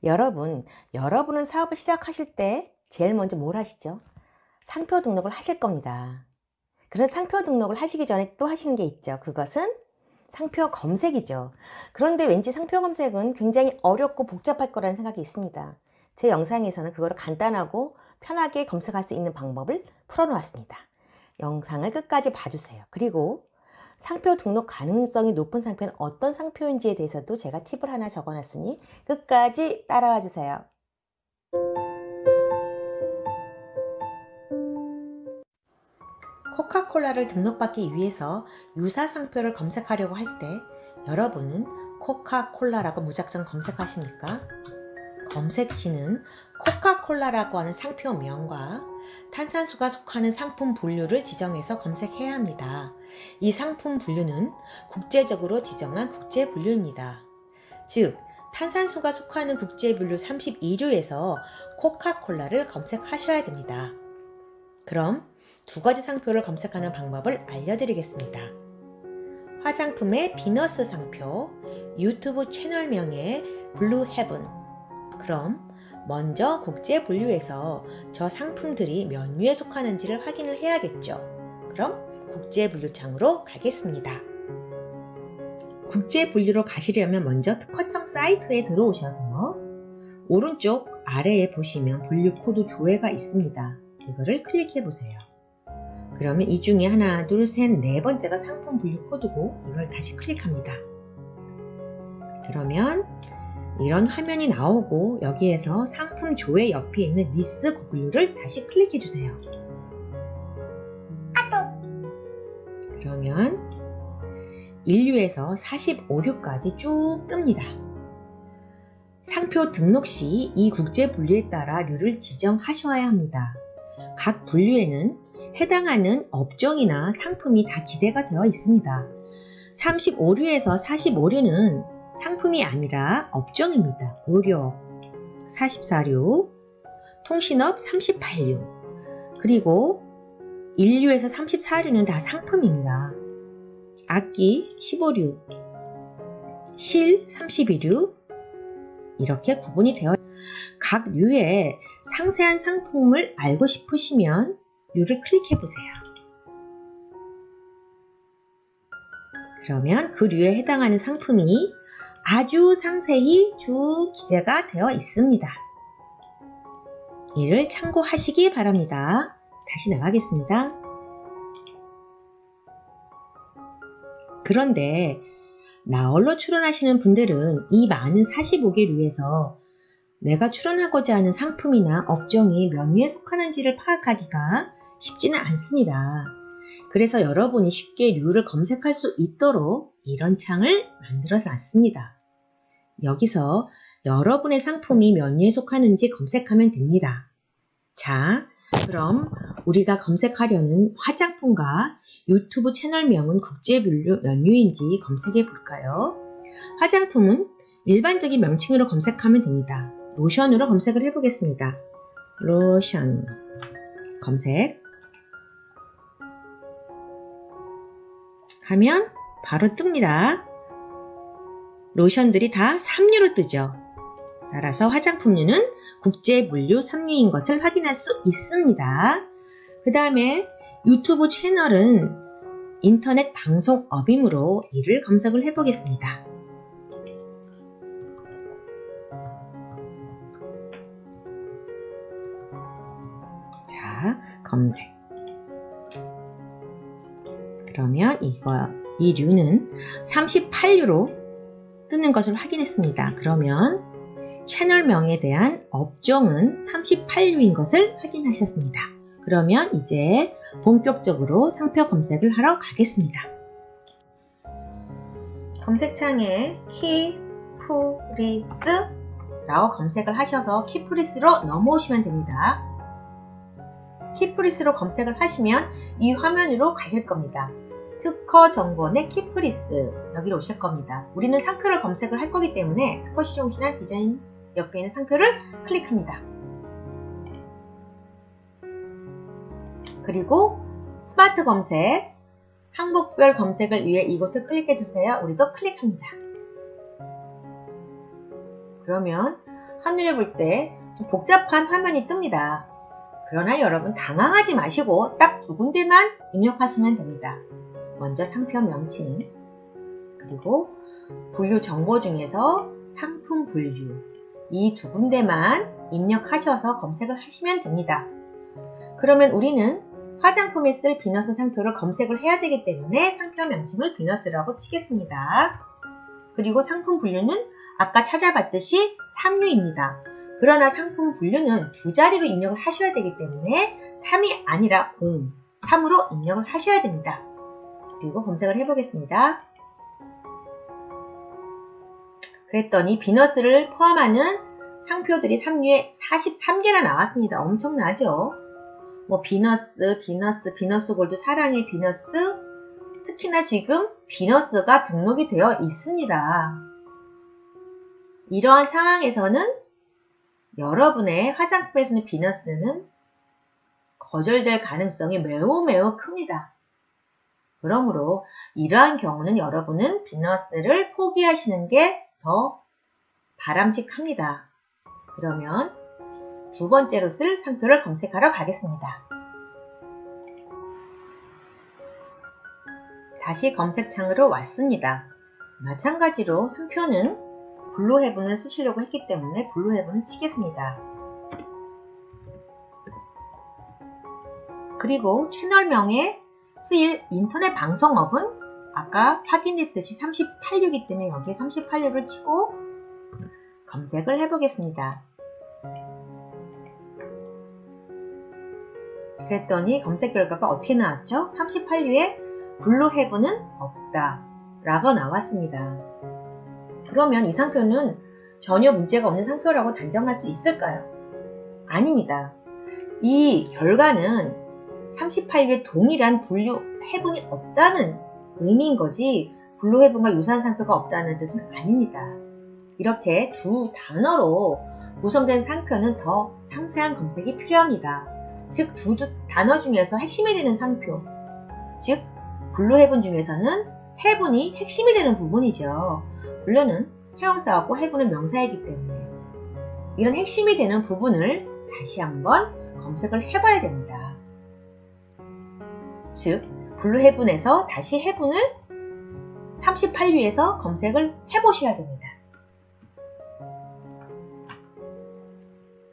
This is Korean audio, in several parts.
여러분은 사업을 시작하실 때 제일 먼저 뭘 하시죠? 상표 등록을 하실 겁니다. 그래서 상표 등록을 하시기 전에 또 하시는 게 있죠. 그것은 상표 검색이죠. 그런데 왠지 상표 검색은 굉장히 어렵고 복잡할 거라는 생각이 있습니다. 제 영상에서는 그거를 간단하고 편하게 검색할 수 있는 방법을 풀어놓았습니다. 영상을 끝까지 봐주세요. 그리고 상표 등록 가능성이 높은 상표는 어떤 상표인지에 대해서도 제가 팁을 하나 적어놨으니 끝까지 따라와 주세요. 코카콜라를 등록받기 위해서 유사 상표를 검색하려고 할 때 여러분은 코카콜라라고 무작정 검색하십니까? 검색 시는 코카콜라라고 하는 상표명과 탄산수가 속하는 상품 분류를 지정해서 검색해야 합니다. 이 상품 분류는 국제적으로 지정한 국제 분류입니다. 즉, 탄산수가 속하는 국제 분류 32류에서 코카콜라를 검색하셔야 됩니다. 그럼 두 가지 상표를 검색하는 방법을 알려드리겠습니다. 화장품의 비너스 상표, 유튜브 채널명의 블루헤븐. 그럼 먼저 국제 분류에서 저 상품들이 몇 류에 속하는지를 확인을 해야겠죠. 그럼 국제 분류 창으로 가겠습니다. 국제 분류로 가시려면 먼저 특허청 사이트에 들어오셔서 오른쪽 아래에 보시면 분류 코드 조회가 있습니다. 이거를 클릭해 보세요. 그러면 이 중에 하나, 둘, 셋, 네 번째가 상품 분류 코드고 이걸 다시 클릭합니다. 그러면 이런 화면이 나오고 여기에서 상품 조회 옆에 있는 리스 분류를 다시 클릭해 주세요. 그러면 1류에서 45류까지 쭉 뜹니다. 상표 등록 시 이 국제 분류에 따라 류를 지정하셔야 합니다. 각 분류에는 해당하는 업종이나 상품이 다 기재가 되어 있습니다. 35류에서 45류는 상품이 아니라 업종입니다. 의료 44류, 통신업 38류, 그리고 1류에서 34류는 다 상품입니다. 악기 15류, 실 32류, 이렇게 구분이 되어 각 류의 상세한 상품을 알고 싶으시면 류를 클릭해 보세요. 그러면 그 류에 해당하는 상품이 아주 상세히 쭉 기재가 되어 있습니다. 이를 참고하시기 바랍니다. 다시 나가겠습니다. 그런데 나홀로 출연하시는 분들은 이 많은 45개 류에서 내가 출연하고자 하는 상품이나 업종이 몇 류에 속하는지를 파악하기가 쉽지는 않습니다. 그래서 여러분이 쉽게 류를 검색할 수 있도록 이런 창을 만들어서 놨습니다. 여기서 여러분의 상품이 몇 류에 속하는지 검색하면 됩니다. 자, 그럼 우리가 검색하려는 화장품과 유튜브 채널명은 국제 분류 몇 류인지 검색해 볼까요? 화장품은 일반적인 명칭으로 검색하면 됩니다. 로션으로 검색을 해보겠습니다. 로션 검색 하면 바로 뜹니다. 로션들이 다 3류로 뜨죠. 따라서 화장품류는 국제 분류 3류인 것을 확인할 수 있습니다. 그 다음에 유튜브 채널은 인터넷 방송업이므로 이를 검색을 해보겠습니다. 자, 검색. 그러면 이 류는 38류로 뜨는 것을 확인했습니다. 그러면 채널명에 대한 업종은 38류인 것을 확인하셨습니다. 그러면 이제 본격적으로 상표 검색을 하러 가겠습니다. 검색창에 키프리스라고 검색을 하셔서 키프리스로 넘어오시면 됩니다. 키프리스로 검색을 하시면 이 화면으로 가실 겁니다. 특허 정보원의 키프리스 여기로 오실 겁니다. 우리는 상표를 검색을 할 거기 때문에 특허 시용신한 디자인 옆에 있는 상표를 클릭합니다. 그리고 스마트 검색, 항목별 검색을 위해 이곳을 클릭해 주세요. 우리도 클릭합니다. 그러면 화면을 볼 때 좀 복잡한 화면이 뜹니다. 그러나 여러분 당황하지 마시고 딱 두 군데만 입력하시면 됩니다. 먼저 상표 명칭, 그리고 분류 정보 중에서 상품 분류, 이 두 군데만 입력하셔서 검색을 하시면 됩니다. 그러면 우리는 화장품에 쓸 비너스 상표를 검색을 해야 되기 때문에 상표 명칭을 비너스라고 치겠습니다. 그리고 상품 분류는 아까 찾아봤듯이 3류입니다. 그러나 상품 분류는 두 자리로 입력을 하셔야 되기 때문에 3이 아니라 0, 3으로 입력을 하셔야 됩니다. 그리고 검색을 해보겠습니다. 그랬더니 비너스를 포함하는 상표들이 3류에 43개나 나왔습니다. 엄청나죠? 뭐 비너스 골드, 사랑의 비너스, 특히나 지금 비너스가 등록이 되어 있습니다. 이러한 상황에서는 여러분의 화장품에 쓰는 비너스는 거절될 가능성이 매우 큽니다. 그러므로 이러한 경우는 여러분은 비너스를 포기하시는 게 더 바람직합니다. 그러면 두 번째로 쓸 상표를 검색하러 가겠습니다. 다시 검색창으로 왔습니다. 마찬가지로 상표는 블루헤븐을 쓰시려고 했기 때문에 블루헤븐을 치겠습니다. 그리고 채널명에 쓰일 인터넷 방송업은 아까 확인했듯이 38류이기 때문에 여기에 38류를 치고 검색을 해보겠습니다. 그랬더니 검색 결과가 어떻게 나왔죠? 38류에 블루헤븐은 없다 라고 나왔습니다. 그러면 이 상표는 전혀 문제가 없는 상표라고 단정할 수 있을까요? 아닙니다. 이 결과는 38류에 동일한 블루헤븐이 없다는 의미인 거지 블루헤븐과 유사한 상표가 없다는 뜻은 아닙니다. 이렇게 두 단어로 구성된 상표는 더 상세한 검색이 필요합니다. 즉 두 단어 중에서 핵심이 되는 상표, 즉 블루헤븐 중에서는 헤븐이 핵심이 되는 부분이죠. 블루는 형용사하고 헤븐은 명사이기 때문에 이런 핵심이 되는 부분을 다시 한번 검색을 해봐야 됩니다. 즉 블루헤븐에서 다시 헤븐을 38류에서 검색을 해보셔야 됩니다.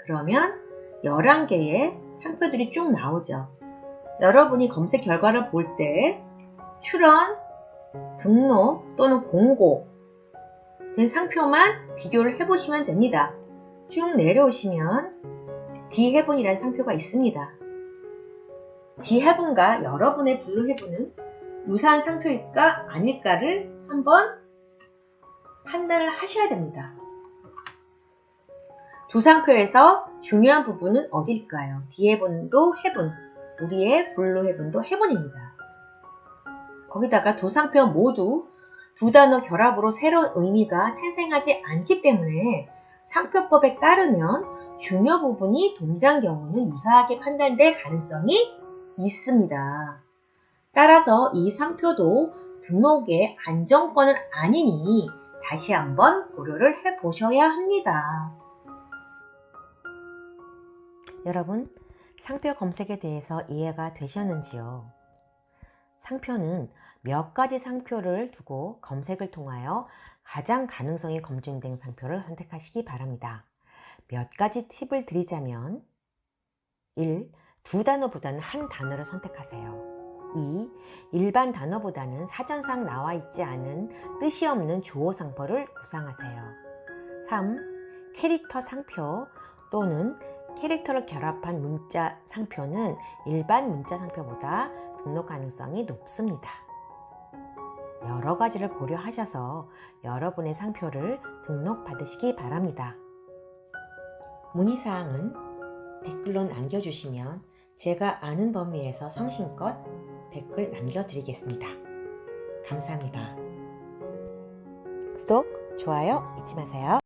그러면 11개의 상표들이 쭉 나오죠. 여러분이 검색 결과를 볼 때 출원, 등록 또는 공고 된 상표만 비교를 해보시면 됩니다. 쭉 내려오시면 디헤븐이라는 상표가 있습니다. 디헤븐과 여러분의 블루헤븐은 유사한 상표일까 아닐까를 한번 판단을 하셔야 됩니다. 두 상표에서 중요한 부분은 어딜까요? 디헤븐도 헤븐, 우리의 블루헤븐도 헤븐입니다. 거기다가 두 상표 모두 두 단어 결합으로 새로운 의미가 탄생하지 않기 때문에 상표법에 따르면 중요 부분이 동일한 경우는 유사하게 판단될 가능성이 있습니다. 따라서 이 상표도 등록의 안정권은 아니니 다시 한번 고려를 해보셔야 합니다. 여러분, 상표 검색에 대해서 이해가 되셨는지요? 상표는 몇 가지 상표를 두고 검색을 통하여 가장 가능성이 검증된 상표를 선택하시기 바랍니다. 몇 가지 팁을 드리자면 1. 두 단어보다는 한 단어를 선택하세요. 2. 일반 단어보다는 사전상 나와 있지 않은 뜻이 없는 주어 상표를 구상하세요. 3. 캐릭터 상표 또는 캐릭터를 결합한 문자 상표는 일반 문자 상표보다 등록 가능성이 높습니다. 여러 가지를 고려하셔서 여러분의 상표를 등록받으시기 바랍니다. 문의사항은 댓글로 남겨주시면 제가 아는 범위에서 성심껏 댓글 남겨드리겠습니다. 감사합니다. 구독, 좋아요 잊지 마세요.